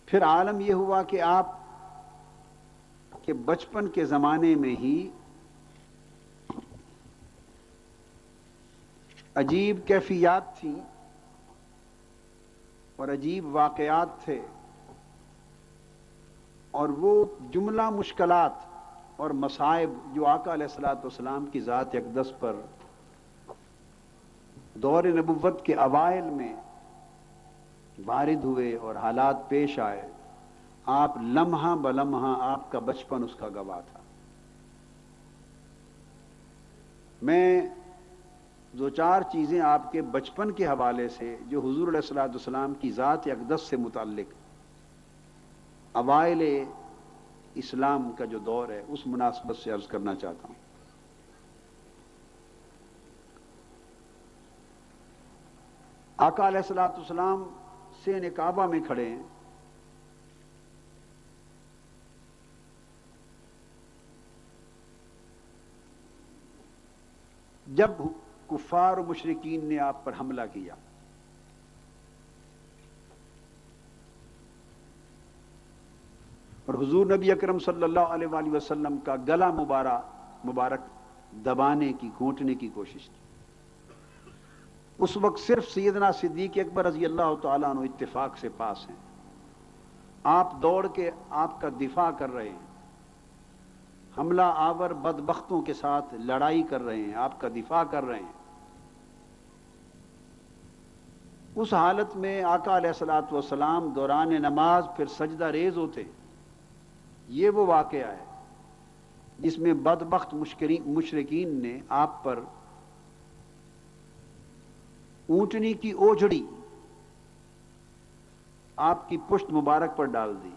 پھر عالم یہ ہوا کہ آپ کے بچپن کے زمانے میں ہی عجیب کیفیات تھیں اور عجیب واقعات تھے، اور وہ جملہ مشکلات اور مصائب جو آقا علیہ الصلوۃ والسلام کی ذات اقدس پر دور نبوت کے اوائل میں وارد ہوئے اور حالات پیش آئے، آپ لمحہ بلمحہ آپ کا بچپن اس کا گواہ تھا۔ میں دو چار چیزیں آپ کے بچپن کے حوالے سے جو حضور علیہ الصلوۃ والسلام کی ذات اقدس سے متعلق اوائل اسلام کا جو دور ہے اس مناسبت سے عرض کرنا چاہتا ہوں۔ آقا علیہ الصلوۃ والسلام سین کعبہ میں کھڑے ہیں، جب کفار و مشرکین نے آپ پر حملہ کیا، اور حضور نبی اکرم صلی اللہ علیہ وآلہ وسلم کا گلا مبارک دبانے کی، گھونٹنے کی کوشش کی۔ اس وقت صرف سیدنا صدیق اکبر رضی اللہ تعالیٰ عنہ اتفاق سے پاس ہیں، آپ دوڑ کے آپ کا دفاع کر رہے ہیں، حملہ آور بدبختوں کے ساتھ لڑائی کر رہے ہیں، آپ کا دفاع کر رہے ہیں۔ اس حالت میں آقا علیہ الصلوۃ والسلام دوران نماز پھر سجدہ ریز ہوتے۔ یہ وہ واقعہ ہے جس میں بدبخت مشرکین نے آپ پر اونٹنی کی اوجھڑی آپ کی پشت مبارک پر ڈال دی،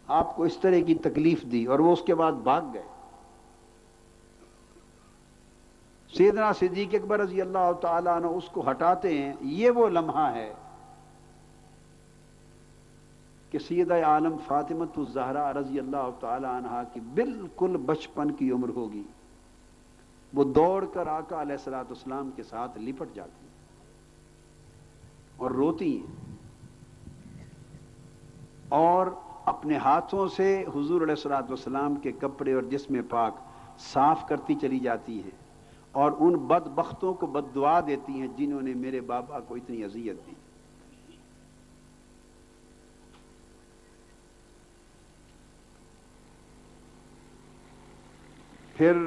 آپ کو اس طرح کی تکلیف دی، اور وہ اس کے بعد بھاگ گئے۔ سیدنا صدیق اکبر رضی اللہ تعالیٰ عنہ اس کو ہٹاتے ہیں۔ یہ وہ لمحہ ہے کہ سیدہ عالم فاطمۃ الزہرا رضی اللہ تعالی عنہا کی بالکل بچپن کی عمر ہوگی، وہ دوڑ کر آقا علیہ الصلوۃ والسلام کے ساتھ لپٹ جاتی اور روتی ہیں، اور اپنے ہاتھوں سے حضور علیہ الصلوۃ والسلام کے کپڑے اور جسم پاک صاف کرتی چلی جاتی ہیں، اور ان بدبختوں کو بد دعا دیتی ہیں جنہوں نے میرے بابا کو اتنی اذیت دی۔ پھر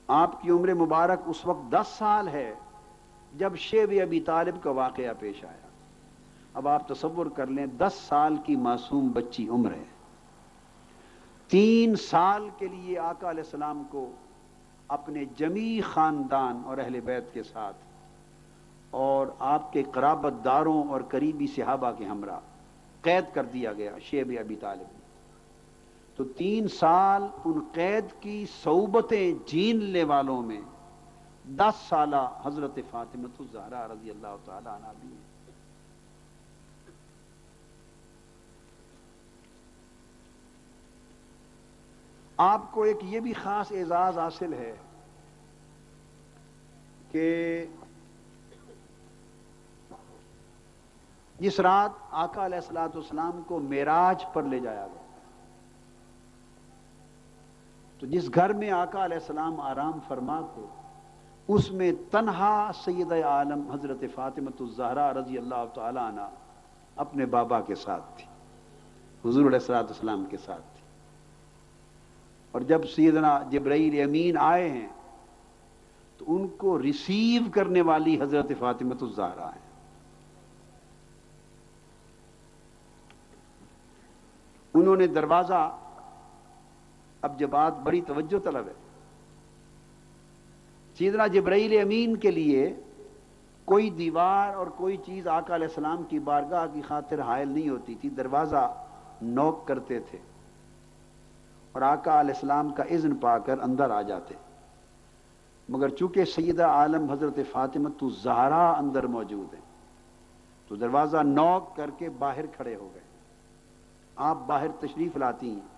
آپ کی عمر مبارک اس وقت 10 سال ہے جب شیب ابی طالب کا واقعہ پیش آیا۔ اب آپ تصور کر لیں، 10 سال کی معصوم بچی عمر ہے، 3 سال کے لیے آقا علیہ السلام کو اپنے جمیع خاندان اور اہل بیت کے ساتھ اور آپ کے قرابت داروں اور قریبی صحابہ کے ہمراہ قید کر دیا گیا شیب ابی طالب میں۔ تو 3 سال ان قید کی صعوبتیں جھیلنے والوں میں 10 سالہ حضرت فاطمۃ الزہرا رضی اللہ تعالی عنہا بھی ہیں۔ آپ کو ایک یہ بھی خاص اعزاز حاصل ہے کہ جس رات آقا علیہ الصلوۃ والسلام کو معراج پر لے جایا گیا، تو جس گھر میں آقا علیہ السلام آرام فرما تھے اس میں تنہا سیدہ عالم حضرت فاطمۃ الزہرا رضی اللہ تعالی عنہ اپنے بابا کے ساتھ تھی، حضور علیہ الصلوۃ والسلام کے ساتھ تھی۔ اور جب سیدنا جبرائیل امین آئے ہیں تو ان کو ریسیو کرنے والی حضرت فاطمۃ الزہرا ہیں۔ انہوں نے دروازہ، اب یہ بات بڑی توجہ طلب ہے، سیدنا جبرائیل امین کے لیے کوئی دیوار اور کوئی چیز آقا علیہ السلام کی بارگاہ کی خاطر حائل نہیں ہوتی تھی، دروازہ نوک کرتے تھے اور آقا علیہ السلام کا اذن پا کر اندر آ جاتے، مگر چونکہ سیدہ عالم حضرت فاطمۃ الزہرا اندر موجود ہیں تو دروازہ نوک کر کے باہر کھڑے ہو گئے۔ آپ باہر تشریف لاتی ہیں،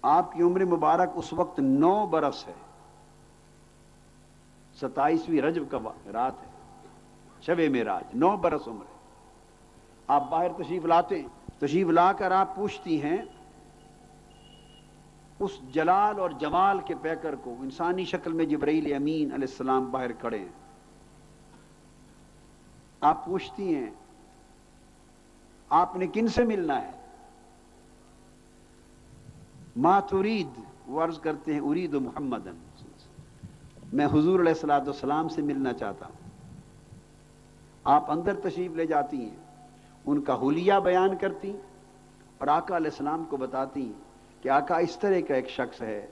آپ کی عمر مبارک اس وقت 9 برس ہے، 27ویں رجب کا رات ہے، شب معراج 9 برس عمر ہے. آپ باہر تشریف لاتے ہیں, تشریف لا کر آپ پوچھتی ہیں اس جلال اور جمال کے پیکر کو, انسانی شکل میں جبرائیل امین علیہ السلام باہر کھڑے ہیں. آپ پوچھتی ہیں آپ نے کن سے ملنا ہے؟ ما ترید, وہ عرض کرتے ہیں ارید محمدن, میں حضور علیہ الصلوۃ والسلام سے ملنا چاہتا ہوں. آپ اندر تشریف لے جاتی ہیں, ان کا حلیہ بیان کرتی اور آقا علیہ السلام کو بتاتی ہیں کہ آقا اس طرح کا ایک شخص ہے,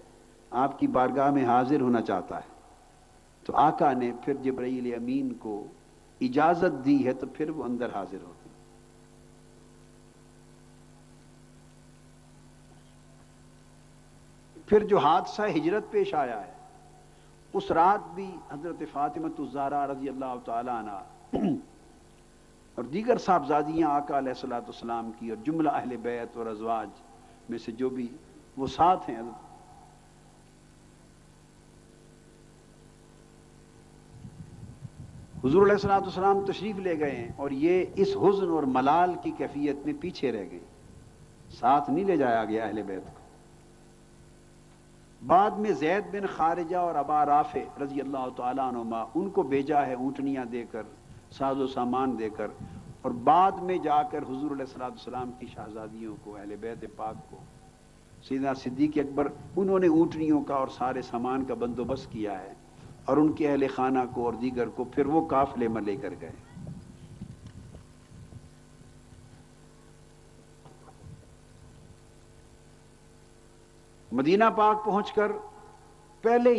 آپ کی بارگاہ میں حاضر ہونا چاہتا ہے. تو آقا نے پھر جبرائیل امین کو اجازت دی ہے, تو پھر وہ اندر حاضر ہوتی. پھر جو حادثہ ہجرت پیش آیا ہے, اس رات بھی حضرت فاطمہ الزہرا رضی اللہ تعالی عنہ اور دیگر صاحبزادیاں آقا علیہ الصلوۃ والسلام کی اور جملہ اہل بیت اور ازواج میں سے جو بھی وہ ساتھ ہیں, حضور علیہ الصلوۃ والسلام تشریف لے گئے ہیں اور یہ اس حزن اور ملال کی کیفیت میں پیچھے رہ گئے, ساتھ نہیں لے جایا گیا اہل بیت کو. بعد میں زید بن خارجہ اور ابا رافع رضی اللہ تعالیٰ عنہما, ان کو بھیجا ہے اونٹنیاں دے کر, ساز و سامان دے کر, اور بعد میں جا کر حضور علیہ الصلوۃ والسلام کی شہزادیوں کو, اہل بیت پاک کو, سیدنا صدیق اکبر, انہوں نے اونٹنیوں کا اور سارے سامان کا بندوبست کیا ہے, اور ان کے اہل خانہ کو اور دیگر کو پھر وہ قافلے میں لے کر گئے. مدینہ پاک پہنچ کر پہلے